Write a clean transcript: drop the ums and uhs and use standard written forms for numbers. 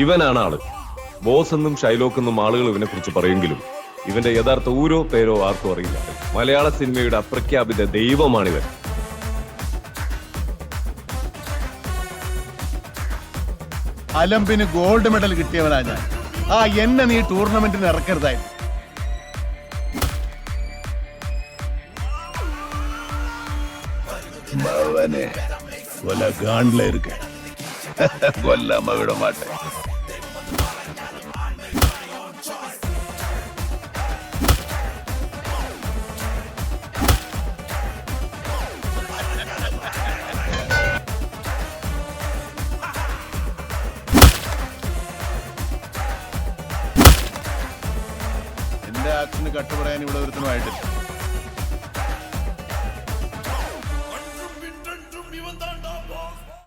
ഇവനാണ് ആള്. ബോസ് എന്നും ഷൈലോക്ക് എന്നും ആളുകൾ ഇവനെ കുറിച്ച് പറയുമെങ്കിലും ഇവന്റെ യഥാർത്ഥ ഊരോ പേരോ ആർക്കും അറിയില്ല. മലയാള സിനിമയുടെ അപ്രഖ്യാപിത ദൈവമാണിവൻ. അലമ്പിന് ഗോൾഡ് മെഡൽ കിട്ടിയവനാ ഞാൻ. എന്നെ നീ ടൂർണമെന്റിന് ഇറക്കരുതായിരുന്നു. കൊല്ലാമ വിട മാട്ടെ. എന്റെ ആക്ഷന് കട്ടുപറയാൻ ഇവിടെ ഒരുത്തനുമായിട്ടില്ല.